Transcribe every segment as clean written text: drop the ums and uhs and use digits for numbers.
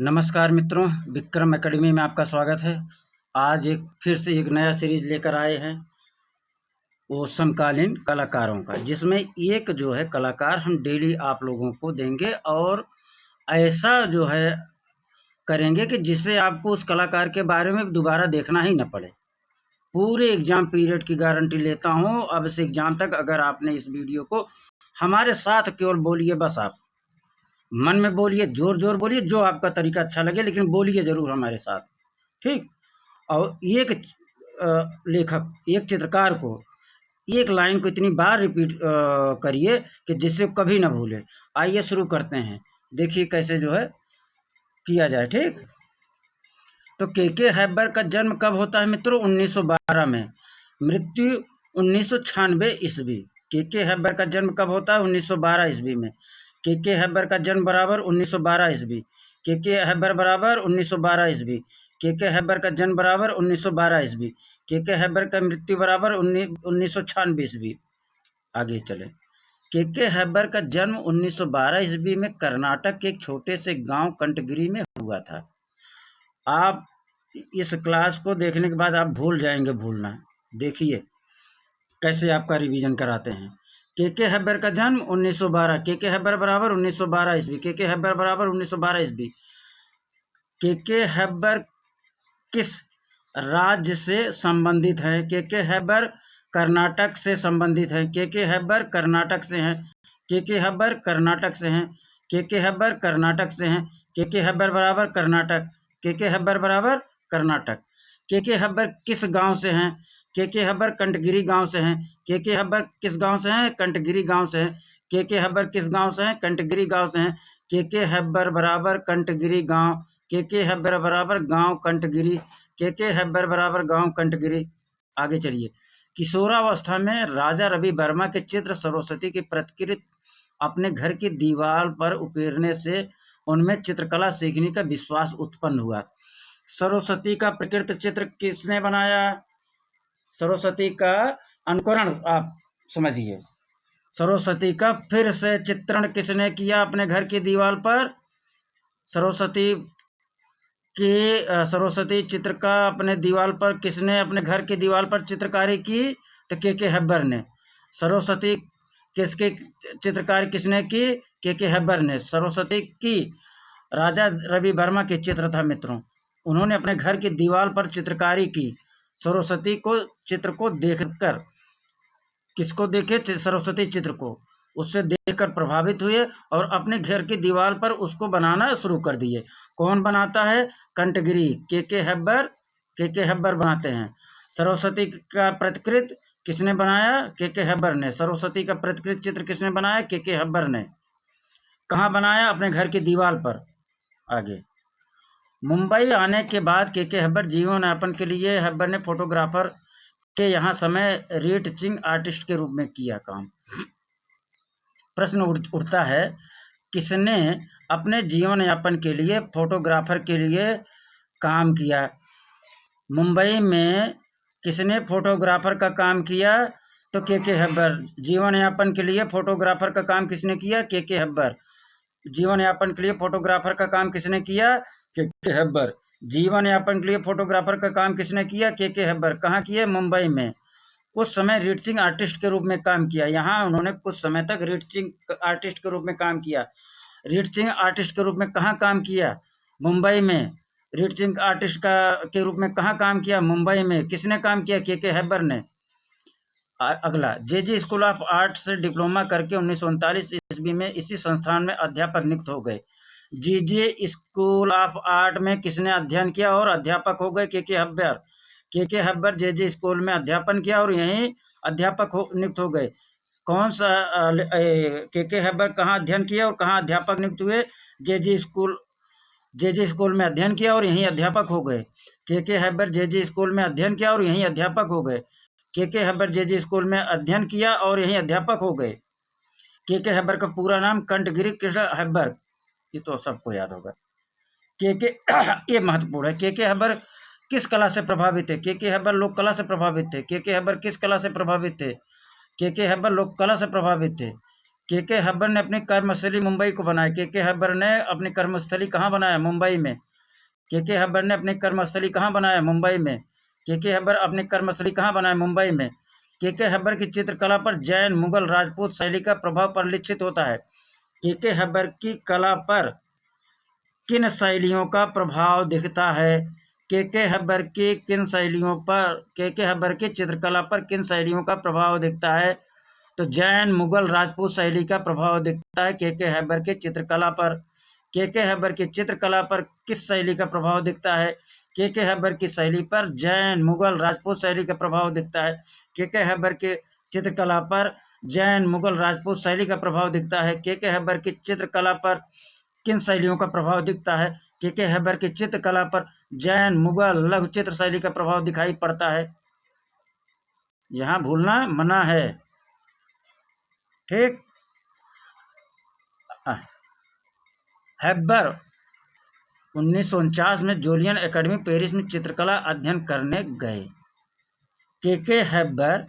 नमस्कार मित्रों, विक्रम एकेडमी में आपका स्वागत है। आज फिर से एक नया सीरीज लेकर आए हैं वो समकालीन कलाकारों का, जिसमें एक जो है कलाकार हम डेली आप लोगों को देंगे और ऐसा जो है करेंगे कि जिससे आपको उस कलाकार के बारे में दोबारा देखना ही न पड़े। पूरे एग्ज़ाम पीरियड की गारंटी लेता हूँ। अब से एग्ज़ाम तक अगर आपने इस वीडियो को हमारे साथ केवल बोलिए, बस आप मन में बोलिए, जोर जोर बोलिए, जो आपका तरीका अच्छा लगे, लेकिन बोलिए ज़रूर हमारे साथ, ठीक। और एक लेखक, एक चित्रकार को एक लाइन को इतनी बार रिपीट करिए कि जिससे कभी ना भूले। आइए शुरू करते हैं, देखिए कैसे जो है किया जाए, ठीक। तो के हैबर का जन्म कब होता है मित्रों? 1912 में। मृत्यु 1996 ईस्वी। के हैबर का जन्म कब होता है? 1912 ईस्वी में। के हैबर का जन्म बराबर 1912 ईस्वी। के हैबर बराबर 1912 ईस्वी। के हैबर का जन्म बराबर 1912 ईस्वी। के हैबर का मृत्यु बराबर 1996 ईस्वी। आगे चले। के हैबर का जन्म 1912 ईस्वी में कर्नाटक के एक छोटे से गांव कंटगिरी में हुआ था। आप इस क्लास को देखने के बाद आप भूल जाएंगे भूलना। देखिए कैसे आपका रिवीजन कराते हैं। के हैबर का जन्म 1912। के हैबर बराबर 1912 ईस्वी। के हैबर बराबर 1912 ईस्वी। के हैबर किस राज्य से संबंधित हैं? के हैबर कर्नाटक से संबंधित हैं। के हैबर कर्नाटक से हैं। के हैबर कर्नाटक से हैं। के हैबर कर्नाटक से हैं। के हैबर बराबर कर्नाटक। के हैबर बराबर कर्नाटक। के हैबर किस गांव से हैं? के हैबर कंटगिरी गांव से हैं। के हैबर किस गांव से हैं? कंटगिरी गांव से हैं। के हैबर किस गांव से हैं? कंटगिरी गांव से हैं। के हैबर बराबर कंटगिरी गांव। के हैबर बराबर गांव कंटगिरी। के हैबर बराबर गांव कंटगिरी। आगे चलिए। किशोरावस्था में राजा रवि वर्मा के चित्र सरस्वती की प्रतिकृति अपने घर की दीवार पर उकेरने से उनमें चित्रकला सीखने का विश्वास उत्पन्न हुआ। सरस्वती का प्रकृति चित्र किसने बनाया? सरस्वती का अनुकरण आप समझिए। सरस्वती का फिर से चित्रण किसने किया अपने घर की दीवार पर? सरस्वती चित्र का अपने दीवार पर किसने अपने घर की दीवार पर चित्रकारी की? तो के हैबर ने। सरस्वती किसकी चित्रकारी किसने की? के हैबर ने। सरस्वती की राजा रवि वर्मा के चित्र था मित्रों। उन्होंने अपने घर की दीवार पर चित्रकारी की। सरस्वती को चित्र को देखकर, किसको देखे? सरस्वती चित्र को। उससे देखकर प्रभावित हुए और अपने घर की दीवार पर उसको बनाना शुरू कर दिए। कौन बनाता है? कंटगिरी के हैबर। के हैबर बनाते हैं। सरस्वती का प्रतिकृति किसने बनाया? के हैबर ने। सरस्वती का प्रतिकृति चित्र किसने बनाया? के हैबर ने। कहाँ बनाया? अपने घर की दीवार पर। आगे। मुंबई आने के बाद के हैबर जीवन यापन के लिए हैबर ने फोटोग्राफर के यहाँ समय रीटचिंग आर्टिस्ट के रूप में किया काम। प्रश्न उठता है, किसने अपने जीवन यापन के लिए फोटोग्राफर के लिए काम किया? मुंबई में किसने फोटोग्राफर का काम किया? तो के हैबर। जीवन यापन के लिए फोटोग्राफर का काम किसने किया? के हैबर। जीवन यापन के लिए फोटोग्राफर का काम किसने किया? के हैबर। जीवन यापन के लिए फोटोग्राफर का काम किसने किया? के हैबर। कहाँ किए? मुंबई में। कुछ समय रीटचिंग आर्टिस्ट के रूप में काम किया। यहाँ उन्होंने कुछ समय तक रीटचिंग आर्टिस्ट के रूप में काम किया। रीटचिंग आर्टिस्ट के रूप में कहाँ काम किया? मुंबई में। रीटचिंग आर्टिस्ट के रूप में कहाँ काम किया? मुंबई में। किसने काम किया? के हैबर ने। अगला। जे स्कूल ऑफ आर्ट से डिप्लोमा करके 1939 ईस्वी में इसी संस्थान में अध्यापक नियुक्त हो गए। जे स्कूल ऑफ आर्ट में किसने अध्ययन किया और अध्यापक हो गए? के हैबर। के हैबर जे स्कूल में अध्यापन किया और यहीं अध्यापक नियुक्त हो गए। कौन सा के हैबर कहाँ अध्ययन किया और कहाँ अध्यापक नियुक्त हुए? जे स्कूल में अध्ययन किया और यहीं अध्यापक हो गए। के हैबर जे स्कूल में अध्ययन किया और यहीं अध्यापक हो गए। के हैबर जे स्कूल में अध्ययन किया और यहीं अध्यापक हो गए। के हैबर का पूरा नाम कंटगिरी कृष्ण हैबर। ये तो सबको याद होगा। ये महत्वपूर्ण है। के हैबर किस कला से प्रभावित थे? के हैबर लोक कला से प्रभावित थे। के हैबर किस कला से प्रभावित थे? के हैबर लोक कला से प्रभावित थे। के हब्बर ने अपनी कर्मस्थली मुंबई को बनाया। के हब्बर ने अपनी कर्मस्थली कहाँ बनाया? मुंबई में। के हब्बर ने अपनी कर्मस्थली कहाँ बनाया? मुंबई में। के हब्बर अपनी कर्मस्थली कहाँ बनाया? मुंबई में। के हब्बर की चित्रकला पर जैन, मुगल, राजपूत शैली का प्रभाव परिलक्षित होता है। के हब्बर की कला पर किन शैलियों का प्रभाव दिखता है? के हब्बर की किन शैलियों पर के हब्बर की चित्रकला पर किन शैलियों का प्रभाव दिखता है? तो जैन, मुगल, राजपूत शैली का प्रभाव दिखता है के हब्बर की चित्रकला पर। के हब्बर की चित्रकला पर किस शैली का प्रभाव दिखता है? के हब्बर की शैली पर जैन, मुगल, राजपूत शैली का प्रभाव दिखता है। के हब्बर की चित्रकला पर जैन, मुगल, राजपूत शैली का प्रभाव दिखता है। के हब्बर की चित्रकला पर किन शैलियों का प्रभाव दिखता है? के हब्बर की चित्रकला पर जैन, मुगल, लघु चित्र शैली का प्रभाव दिखाई पड़ता है। यहाँ भूलना मना है, ठीक। हेब्बर 1949 में जूलियन एकेडमी पेरिस में चित्रकला अध्ययन करने गए। के हेब्बर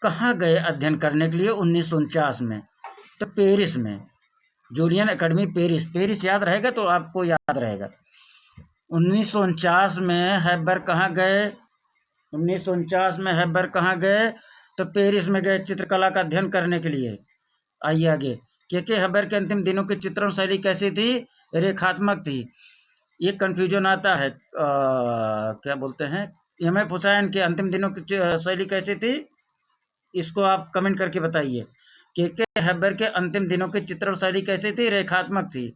कहाँ गए अध्ययन करने के लिए 1949 में? तो पेरिस में, जूलियन एकेडमी पेरिस। पेरिस याद रहेगा तो आपको याद रहेगा। 1949 में हेब्बर कहाँ गए? 1949 में हेब्बर कहाँ गए? तो पेरिस में गए चित्रकला का अध्ययन करने के लिए। आइए आगे। के हेब्बर के अंतिम दिनों की चित्रण शैली कैसी थी? रेखात्मक थी। ये कंफ्यूजन आता है, क्या बोलते हैं, हमें पूछा है इनके अंतिम दिनों की शैली कैसी थी, इसको आप कमेंट करके बताइए। के हेब्बर के अंतिम दिनों की चित्रण शैली कैसी थी? रेखात्मक थी।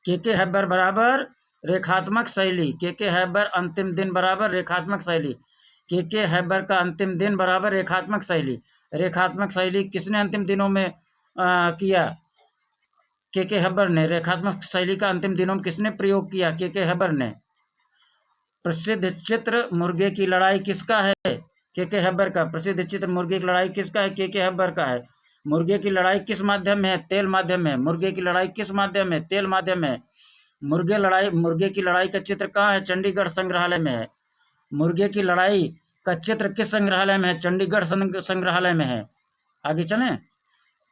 के हेब्बर बराबर रेखात्मक शैली। के हेब्बर अंतिम दिन बराबर रेखात्मक शैली। के हेब्बर का अंतिम दिन बराबर रेखात्मक शैली। रेखात्मक शैली किसने अंतिम दिनों में किया? के हेब्बर ने। रेखात्मक शैली का अंतिम दिनों में किसने प्रयोग किया? के हेब्बर ने। प्रसिद्ध चित्र मुर्गे की लड़ाई किसका है? के हेब्बर का। प्रसिद्ध चित्र मुर्गे की लड़ाई किसका है? के हेब्बर का है। मुर्गे की लड़ाई किस माध्यम में है? तेल माध्यम में। मुर्गे की लड़ाई किस माध्यम में? तेल माध्यम में। मुर्गे की लड़ाई का चित्र कहाँ है? चंडीगढ़ संग्रहालय में है। मुर्गे की लड़ाई का चित्र किस संग्रहालय में है? चंडीगढ़ संग्रहालय में है। आगे चलें।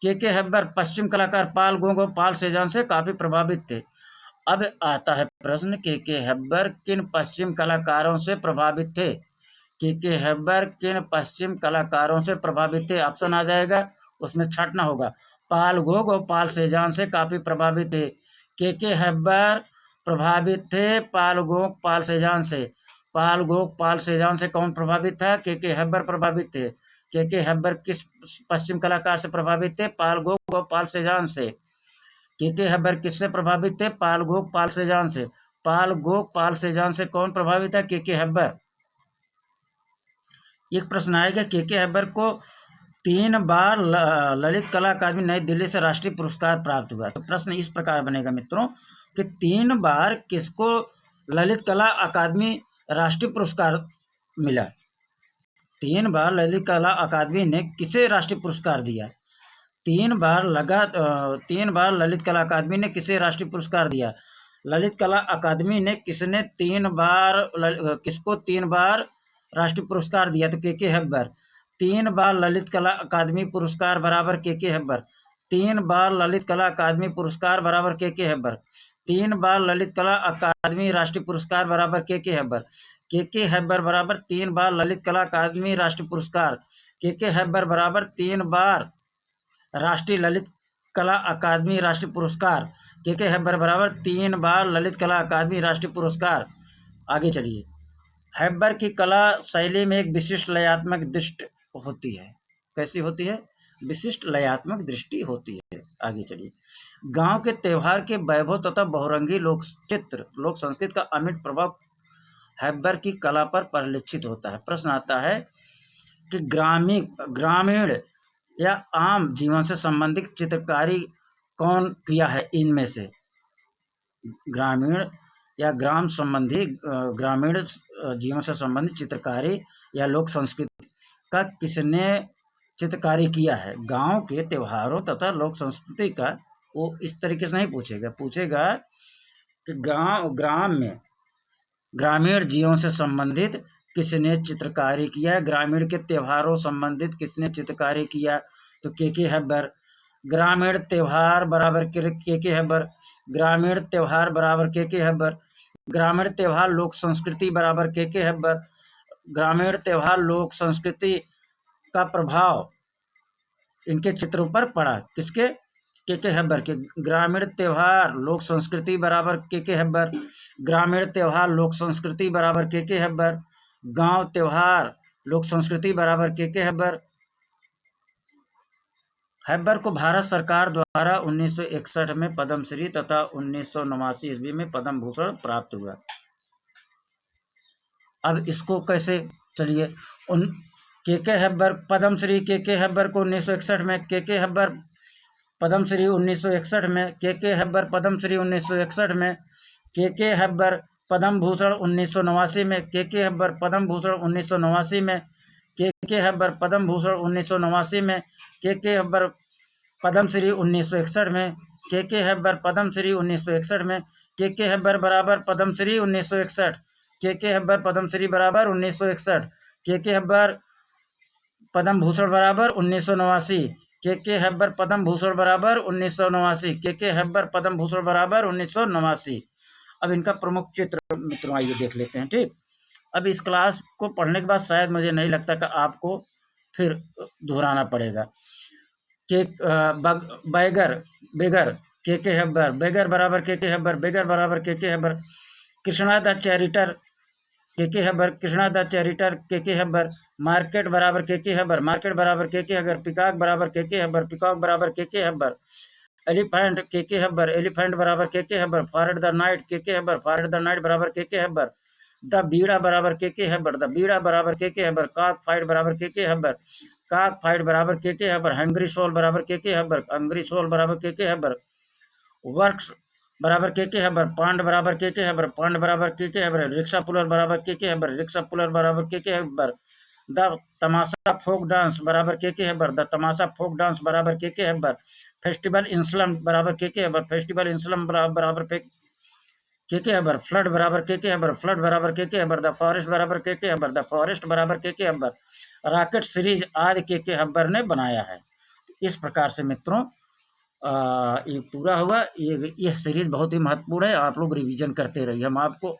के हेब्बर पश्चिम कलाकार पाल गोंग और पाल सेजान से काफी प्रभावित थे। अब आता है प्रश्न, के हेब्बर किन पश्चिम कलाकारों से प्रभावित थे? के हेब्बर किन पश्चिम कलाकारों से प्रभावित थे? ऑप्शन आ जाएगा, उसमें छांटना होगा। पाल गोग और पाल सेजान से काफी प्रभावित थे। के हेब्बर प्रभावित थे पाल गोग पाल सेजान से। पाल गोग पाल सेजान से कौन प्रभावित था? के हेब्बर प्रभावित थे। के हेब्बर किस पश्चिम कलाकार से प्रभावित थे? पाल गोग और पाल सेजान से। के हेब्बर किससे प्रभावित थे? पाल गोग पाल सेजान से। पाल गोग पाल सेजान से कौन प्रभावित है? के हेब्बर। एक प्रश्न आएगा, के हेब्बर को 3 बार ललित कला अकादमी नई दिल्ली से राष्ट्रीय पुरस्कार प्राप्त हुआ। तो प्रश्न इस प्रकार बनेगा मित्रों कि 3 बार किसको ललित कला अकादमी राष्ट्रीय पुरस्कार मिला? 3 बार ललित कला अकादमी ने किसे राष्ट्रीय पुरस्कार दिया? 3 बार ललित कला अकादमी ने किसे राष्ट्रीय पुरस्कार दिया? ललित कला अकादमी ने किसने 3 बार किसको 3 बार राष्ट्रीय पुरस्कार दिया? तो के हेब्बर। 3 बार ललित कला अकादमी पुरस्कार बराबर के हेब्बर। 3 बार ललित कला अकादमी पुरस्कार बराबर के हेब्बर। 3 बार ललित कला अकादमी राष्ट्रीय पुरस्कार बराबर के हेब्बर। के हेब्बर बराबर 3 बार ललित कला अकादमी राष्ट्रीय पुरस्कार। के हेब्बर बराबर 3 बार राष्ट्रीय ललित कला अकादमी राष्ट्रीय पुरस्कार। के हेब्बर बराबर 3 बार ललित कला अकादमी राष्ट्रीय पुरस्कार। आगे चलिए। हेब्बर की कला शैली में एक विशिष्ट लयात्मक दृष्टि होती है। कैसी होती है? विशिष्ट लयात्मक दृष्टि होती है। आगे चलिए। गांव के त्योहार के वैभव तथा बहुरंगी लोक चित्र लोक संस्कृति का अमिट प्रभाव हेब्बर की कला पर परिलक्षित होता है। प्रश्न आता है कि ग्रामीण या आम जीवन से संबंधित चित्रकारी कौन किया है इनमें से? ग्रामीण या ग्रामीण जीवन से संबंधित चित्रकारी या लोक संस्कृति का किसने चित्रकारी किया है? गांव के त्योहारों तथा लोक संस्कृति का वो इस तरीके से नहीं पूछेगा कि ग्रामीण जीवन से संबंधित किसने चित्रकारी किया है, ग्रामीण के त्योहारों संबंधित किसने चित्रकारी किया, तो के हैबर। ग्रामीण त्यौहार बराबर के हैबर। ग्रामीण त्यौहार बराबर के हैबर। ग्रामीण त्यौहार लोक संस्कृति बराबर के हैबर। ग्रामीण त्यौहार लोक संस्कृति का प्रभाव इनके चित्रों पर पड़ा। किसके? के हैबर के। ग्रामीण त्यौहार लोक संस्कृति बराबर के हैबर। ग्रामीण त्यौहार लोक संस्कृति बराबर के हैबर। गांव त्यौहार लोक संस्कृति बराबर के हैबर। हैबर को भारत सरकार द्वारा 1961 में पद्मश्री तथा 1989 ईस्वी में पद्म भूषण प्राप्त हुआ। अब इसको कैसे, चलिए उन के हैबर पद्मश्री के हैबर को 1961 में के हैबर पद्मश्री 1961 में के हैबर पद्मश्री 1961 में के हैबर पद्म भूषण 1989 में के हैबर पद्म भूषण 1989 में के हैबर पद्म भूषण 1989 में के हैबर पद्मश्री 1961 में के हैबर पद्मश्री 1961 में के हैबर बराबर पद्मश्री 1961 के हैबर पद्मश्री बराबर 1961 के हैबर पद्म भूषण बराबर 1989 के हैबर पद्म भूषण बराबर 1989 के हैबर पद्म भूषण बराबर 1989। अब इनका प्रमुख चित्र मित्रों आइए देख लेते हैं। ठीक, अब इस क्लास को पढ़ने के बाद शायद मुझे नहीं लगता कि आपको फिर दोहराना पड़ेगा। के बैगर बेगर के हैबर बेगर बराबर के हैबर बेगर बराबर के हैबर। कृष्णा द चैरिटर के हैबर कृष्णा द चैरिटर के हैबर। मार्केट बराबर के हैबर मार्केट बराबर के हैबर। पिकॉक बराबर के हैबर पिकॉक बराबर के हैबर। एलिफेंट के हैबर एलिफेंट बराबर के हैबर। फॉरेड द नाइट के हैबर फॉरेड द नाइट बराबर के हैबर। द बीड़ा बराबर के हैबर द बीड़ा बराबर के हैबर। कॉक फाइट बराबर के हैबर कॉक फाइट बराबर के हैबर। हंग्री सोल बराबर के हैबर हंग्री सोल बराबर के हैबर। वर्क्स बराबर के हैबर। पांड बराबर के हैबर पांड बराबर के हैबर। रिक्शा पुलर बराबर के हैबर रिक्शा पुलर बराबर के हैबर। द तमाशा फोक डांस बराबर के हैबर द तमाशा फोक डांस बराबर के हैबर। फेस्टिवल इंसलम बराबर के हैबर फेस्टिवल इंसलम बराबर के हैबर। फ्लड बराबर के हैबर फ्लड बराबर के हैबर। द फॉरेस्ट बराबर के हैबर द फॉरेस्ट बराबर के हैबर। रॉकेट सीरीज आदि के हैबर ने बनाया है। इस प्रकार से मित्रों ये पूरा हुआ। ये सीरीज बहुत ही महत्वपूर्ण है, आप लोग रिवीजन करते रहिए। हम आपको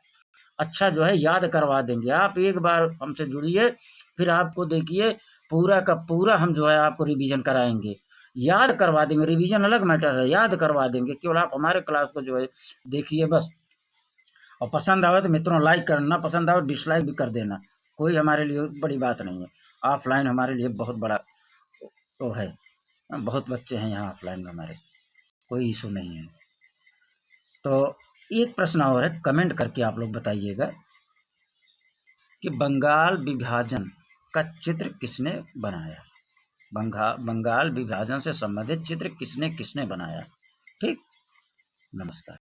अच्छा जो है याद करवा देंगे। आप एक बार हमसे जुड़िए, फिर आपको देखिए पूरा का पूरा हम जो है आपको रिवीजन कराएंगे, याद करवा देंगे। रिवीजन अलग मैटर है, याद करवा देंगे। केवल आप हमारे क्लास को जो है देखिए बस। और पसंद आवे तो मित्रों लाइक करना, पसंद आवे डिसलाइक भी कर देना, कोई हमारे लिए बड़ी बात नहीं है। ऑफलाइन हमारे लिए बहुत बड़ा तो है, बहुत बच्चे हैं यहाँ ऑफलाइन में हमारे, कोई इशू नहीं है। तो एक प्रश्न और है, कमेंट करके आप लोग बताइएगा कि बंगाल विभाजन का चित्र किसने बनाया। बंगाल विभाजन से संबंधित चित्र किसने बनाया। ठीक, नमस्कार।